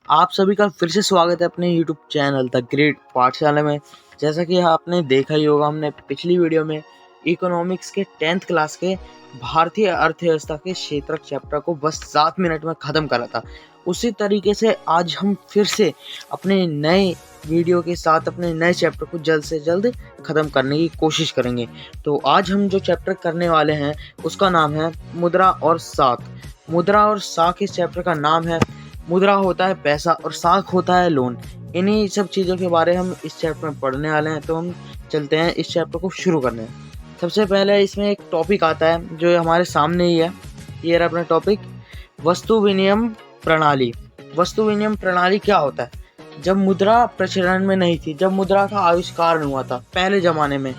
आप सभी का फिर से स्वागत है अपने YouTube चैनल द ग्रेट पाठशाला में। जैसा कि आपने देखा ही होगा, हमने पिछली वीडियो में इकोनॉमिक्स के 10th क्लास के भारतीय अर्थव्यवस्था के क्षेत्रक चैप्टर को बस 7 मिनट में ख़त्म करा था। उसी तरीके से आज हम फिर से अपने नए वीडियो के साथ अपने नए चैप्टर को जल्द से जल्द ख़त्म करने की कोशिश करेंगे। तो आज हम जो चैप्टर करने वाले हैं उसका नाम है मुद्रा और साख। मुद्रा और साख इस चैप्टर का नाम है। मुद्रा होता है पैसा और साख होता है लोन। इन्हीं सब चीज़ों के बारे हम इस चैप्टर में पढ़ने वाले हैं। तो हम चलते हैं इस चैप्टर को शुरू करने। सबसे पहले इसमें एक टॉपिक आता है जो हमारे सामने ही है। ये रहा अपना टॉपिक, वस्तु विनिमय प्रणाली। वस्तु विनिमय प्रणाली क्या होता है? जब मुद्रा प्रचलन में नहीं थी, जब मुद्रा का आविष्कार हुआ था पहले ज़माने में,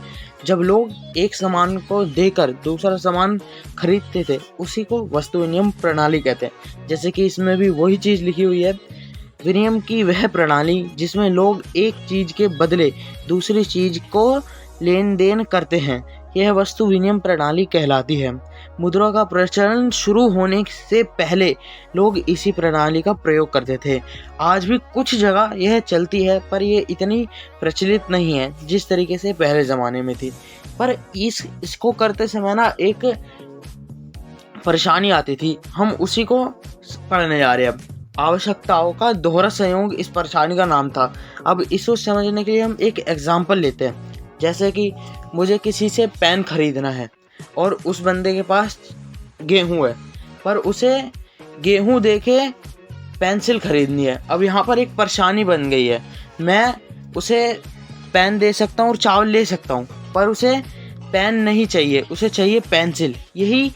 जब लोग एक सामान को देकर दूसरा सामान खरीदते थे, उसी को वस्तु विनिमय प्रणाली कहते हैं। जैसे कि इसमें भी वही चीज़ लिखी हुई है, विनिमय की वह प्रणाली जिसमें लोग एक चीज़ के बदले दूसरी चीज़ को लेन देन करते हैं, यह वस्तु विनिमय प्रणाली कहलाती है। मुद्रा का प्रचलन शुरू होने से पहले लोग इसी प्रणाली का प्रयोग करते थे। आज भी कुछ जगह यह चलती है, पर यह इतनी प्रचलित नहीं है जिस तरीके से पहले ज़माने में थी। पर इसको करते समय ना एक परेशानी आती थी, हम उसी को पढ़ने जा रहे हैं अब। आवश्यकताओं का दोहरा संयोग इस परेशानी का नाम था। अब इसको समझने के लिए हम एक एग्जाम्पल लेते हैं। जैसे कि मुझे किसी से पेन खरीदना है और उस बंदे के पास गेहूं है, पर उसे गेहूं देके पेंसिल खरीदनी है। अब यहाँ पर एक परेशानी बन गई है। मैं उसे पेन दे सकता हूँ और चावल ले सकता हूँ, पर उसे पेन नहीं चाहिए, उसे चाहिए पेंसिल। यही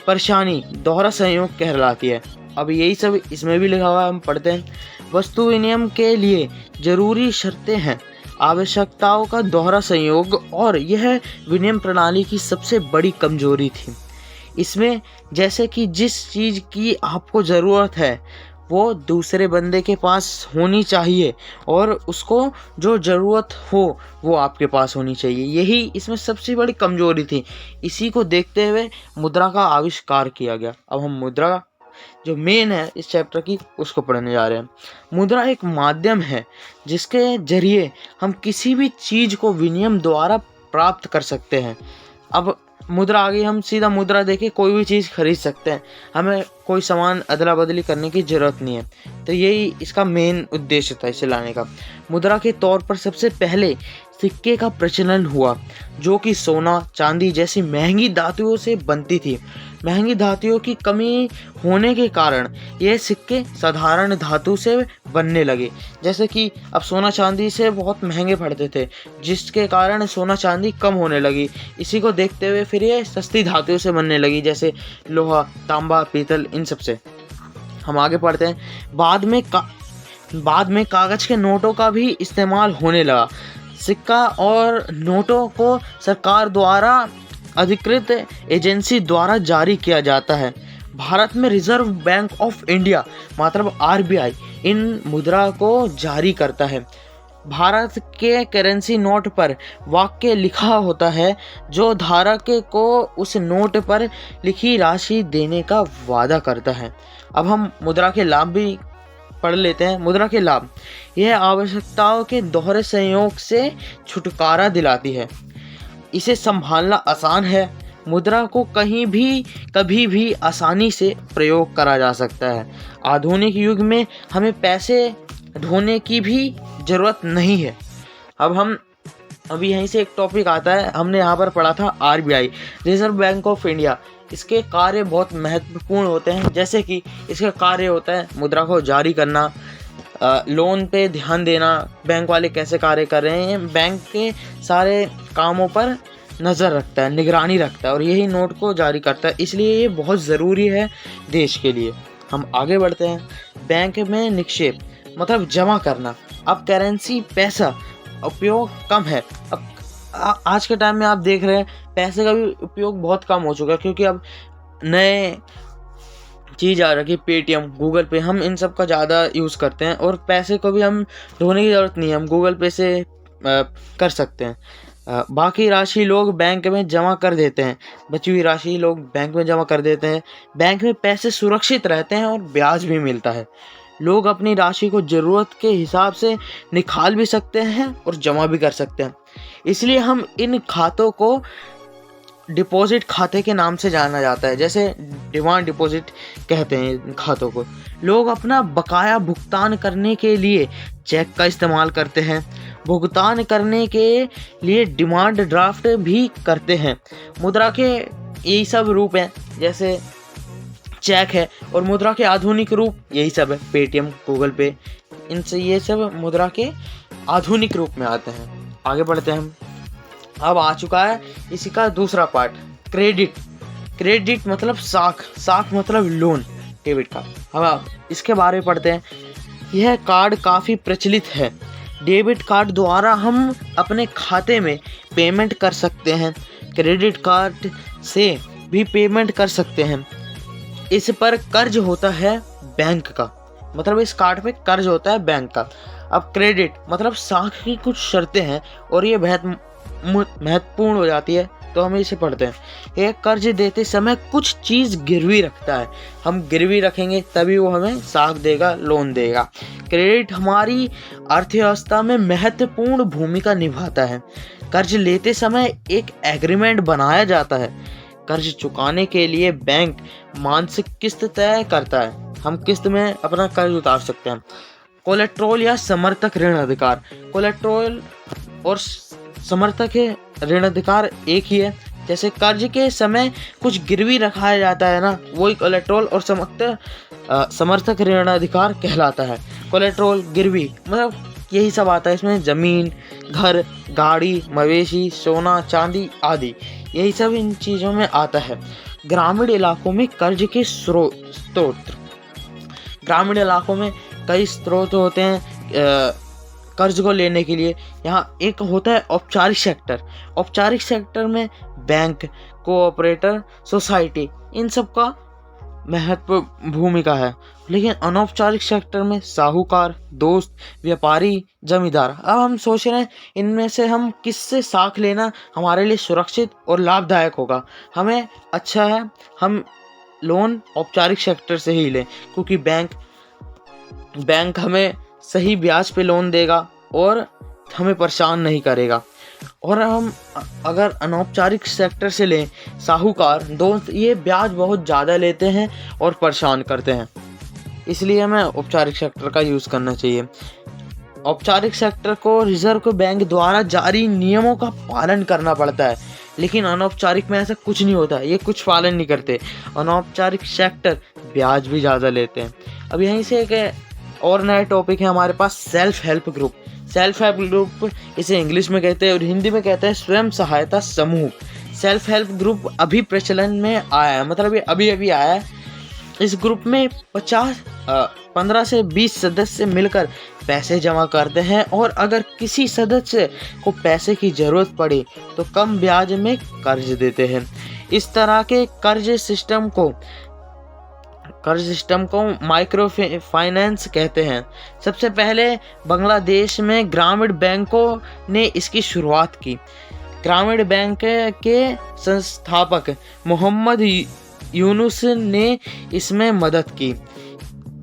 परेशानी दोहरा संयोग कहलाती है। अब यही सब इसमें भी लिखा हुआ है, हम पढ़ते हैं। वस्तु विनिमय के लिए जरूरी शर्तें हैं आवश्यकताओं का दोहरा संयोग, और यह विनिमय प्रणाली की सबसे बड़ी कमजोरी थी। इसमें जैसे कि जिस चीज़ की आपको ज़रूरत है वो दूसरे बंदे के पास होनी चाहिए, और उसको जो ज़रूरत हो वो आपके पास होनी चाहिए। यही इसमें सबसे बड़ी कमजोरी थी। इसी को देखते हुए मुद्रा का आविष्कार किया गया। अब हम मुद्रा जो मेन है इस चैप्टर की उसको पढ़ने जा रहे हैं। मुद्रा एक माध्यम है जिसके जरिए हम किसी भी चीज़ को विनिमय द्वारा प्राप्त कर सकते हैं। अब मुद्रा आ गई, हम सीधा मुद्रा देके कोई भी चीज़ खरीद सकते हैं, हमें कोई सामान अदला बदली करने की ज़रूरत नहीं है। तो यही इसका मेन उद्देश्य था इसे लाने का। मुद्रा के तौर पर सबसे पहले सिक्के का प्रचलन हुआ, जो कि सोना चांदी जैसी महंगी धातुओं से बनती थी। महंगी धातुओं की कमी होने के कारण ये सिक्के साधारण धातु से बनने लगे। जैसे कि अब सोना चांदी से बहुत महंगे पड़ते थे, जिसके कारण सोना चांदी कम होने लगी। इसी को देखते हुए फिर ये सस्ती धातुओं से बनने लगी, जैसे लोहा, तांबा, पीतल, इन सब से। हम आगे पढ़ते हैं। बाद में कागज़ के नोटों का भी इस्तेमाल होने लगा। सिक्का और नोटों को सरकार द्वारा अधिकृत एजेंसी द्वारा जारी किया जाता है। भारत में रिजर्व बैंक ऑफ इंडिया मतलब आरबीआई इन मुद्रा को जारी करता है। भारत के करेंसी नोट पर वाक्य लिखा होता है जो धारक को उस नोट पर लिखी राशि देने का वादा करता है। अब हम मुद्रा के लाभ भी पढ़ लेते हैं। मुद्रा के लाभ, यह आवश्यकताओं के दोहरे संयोग से छुटकारा दिलाती है। इसे संभालना आसान है। मुद्रा को कहीं भी कभी भी आसानी से प्रयोग करा जा सकता है। आधुनिक युग में हमें पैसे ढोने की भी ज़रूरत नहीं है। अब हम अभी यहीं से एक टॉपिक आता है, हमने यहाँ पर पढ़ा था RBI, reserve bank of India. इसके कार्य बहुत महत्वपूर्ण होते हैं। जैसे कि इसका कार्य होता है मुद्रा को जारी करना, लोन पे ध्यान देना, बैंक वाले कैसे कार्य कर रहे हैं, बैंक के सारे कामों पर नज़र रखता है, निगरानी रखता है, और यही नोट को जारी करता है। इसलिए ये बहुत ज़रूरी है देश के लिए। हम आगे बढ़ते हैं। बैंक में निक्षेप मतलब जमा करना। अब करेंसी पैसा उपयोग कम है। अब आज के टाइम में आप देख रहे हैं पैसे का भी उपयोग बहुत कम हो चुका है, क्योंकि अब नए चीज़ आ रखी है, पेटीएम, गूगल पे, हम इन सब का ज़्यादा यूज़ करते हैं, और पैसे को भी हम ढोने की ज़रूरत नहीं है, हम गूगल पे से कर सकते हैं। बाकी राशि लोग बैंक में जमा कर देते हैं। बची हुई राशि लोग बैंक में जमा कर देते हैं। बैंक में पैसे सुरक्षित रहते हैं और ब्याज भी मिलता है। लोग अपनी राशि को ज़रूरत के हिसाब से निकाल भी सकते हैं और जमा भी कर सकते हैं। इसलिए हम इन खातों को डिपॉजिट खाते के नाम से जाना जाता है, जैसे डिमांड डिपॉजिट कहते हैं इन खातों को। लोग अपना बकाया भुगतान करने के लिए चेक का इस्तेमाल करते हैं। भुगतान करने के लिए डिमांड ड्राफ्ट भी करते हैं। मुद्रा के यही सब रूप हैं, जैसे चेक है, और मुद्रा के आधुनिक रूप यही सब है, पेटीएम, गूगल पे, इनसे ये सब मुद्रा के आधुनिक रूप में आते हैं। आगे बढ़ते हैं हम। अब आ चुका है इसी का दूसरा पार्ट, क्रेडिट। क्रेडिट मतलब साख मतलब लोन, डेबिट कार्ड। अब इसके बारे में पढ़ते हैं। यह कार्ड काफ़ी प्रचलित है। डेबिट कार्ड द्वारा हम अपने खाते में पेमेंट कर सकते हैं। क्रेडिट कार्ड से भी पेमेंट कर सकते हैं। इस पर कर्ज होता है बैंक का, मतलब इस कार्ड पे कर्ज होता है बैंक का। अब क्रेडिट मतलब साख की कुछ शर्तें हैं और ये बहुत महत्वपूर्ण हो जाती है, तो हम इसे पढ़ते हैं। एक कर्ज देते समय कुछ चीज़ गिरवी रखता है। हम गिरवी रखेंगे तभी वो हमें साख देगा, लोन देगा। क्रेडिट हमारी अर्थव्यवस्था में महत्वपूर्ण भूमिका निभाता है। कर्ज लेते समय एक एग्रीमेंट बनाया जाता है। कर्ज चुकाने के लिए बैंक मासिक किस्त तय करता है। हम किस्त में अपना कर्ज उतार सकते हैं। कोलेट्रोल या समर्थक ऋण अधिकार। कोलेट्रोल और समर्थक ऋण अधिकार एक ही है। जैसे कर्ज के समय कुछ गिरवी रखाया जाता है ना, वही कोलेट्रोल और समर्थक ऋण अधिकार कहलाता है। कोलेट्रोल गिरवी मतलब यही सब आता है इसमें, ज़मीन, घर, गाड़ी, मवेशी, सोना, चांदी आदि, यही सब इन चीज़ों में आता है। ग्रामीण इलाकों में कर्ज के स्रोत। ग्रामीण इलाकों में कई स्रोत होते हैं कर्ज को लेने के लिए। यहाँ एक होता है औपचारिक सेक्टर। औपचारिक सेक्टर में बैंक, कोऑपरेटर, सोसाइटी, इन सब का महत्व भूमिका है। लेकिन अनौपचारिक सेक्टर में साहूकार, दोस्त, व्यापारी, जमींदार। अब हम सोच रहे हैं इनमें से हम किससे साख लेना हमारे लिए सुरक्षित और लाभदायक होगा। हमें अच्छा है हम लोन औपचारिक सेक्टर से ही लें, क्योंकि बैंक हमें सही ब्याज पे लोन देगा और हमें परेशान नहीं करेगा। और हम अगर अनौपचारिक सेक्टर से लें, साहूकार, दोस्त, ये ब्याज बहुत ज़्यादा लेते हैं और परेशान करते हैं। इसलिए हमें औपचारिक सेक्टर का यूज़ करना चाहिए। औपचारिक सेक्टर को रिजर्व बैंक द्वारा जारी नियमों का पालन करना पड़ता है, लेकिन अनौपचारिक में ऐसा कुछ नहीं होता, ये कुछ पालन नहीं करते। अनौपचारिक सेक्टर ब्याज भी ज़्यादा लेते हैं। अब यहीं से एक और नया टॉपिक है हमारे पास, self help group. Self help group इसे इंग्लिश में कहते हैं और हिंदी में कहते हैं स्वयं सहायता समूह। सेल्फ हेल्प ग्रुप अभी प्रचलन में आया है, मतलब ये अभी अभी आया है। इस ग्रुप में 15 से 20 सदस्य मिलकर पैसे जमा करते हैं और अगर किसी सदस्य को पैसे की ज़रूरत पड़े तो कम ब्याज में कर्ज देते हैं। इस तरह के कर्ज सिस्टम को माइक्रो फाइनेंस कहते हैं। सबसे पहले बांग्लादेश में ग्रामीण बैंकों ने इसकी शुरुआत की। ग्रामीण बैंक के संस्थापक मोहम्मद यूनुस ने इसमें मदद की।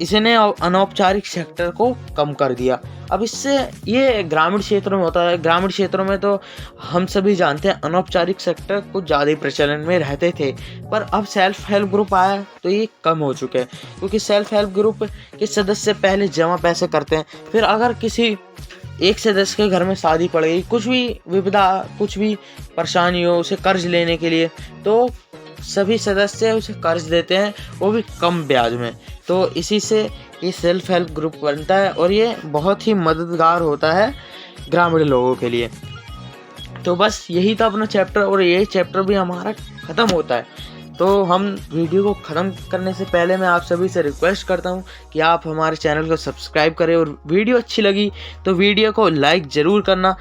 इसने अनौपचारिक सेक्टर को कम कर दिया। अब इससे ये ग्रामीण क्षेत्रों में होता है। ग्रामीण क्षेत्रों में तो हम सभी जानते हैं अनौपचारिक सेक्टर कुछ ज़्यादा ही प्रचलन में रहते थे, पर अब सेल्फ हेल्प ग्रुप आया तो ये कम हो चुके हैं, क्योंकि सेल्फ हेल्प ग्रुप के सदस्य पहले जमा पैसे करते हैं, फिर अगर किसी एक सदस्य के घर में शादी पड़ गई, कुछ भी विपदा, कुछ भी परेशानी हो उसे कर्ज लेने के लिए, तो सभी सदस्य उसे कर्ज देते हैं, वो भी कम ब्याज में। तो इसी से ये सेल्फ हेल्प ग्रुप बनता है और ये बहुत ही मददगार होता है ग्रामीण लोगों के लिए। तो बस यही था अपना चैप्टर और यही चैप्टर भी हमारा ख़त्म होता है। तो हम वीडियो को ख़त्म करने से पहले मैं आप सभी से रिक्वेस्ट करता हूँ कि आप हमारे चैनल को सब्सक्राइब करें और वीडियो अच्छी लगी तो वीडियो को लाइक ज़रूर करना।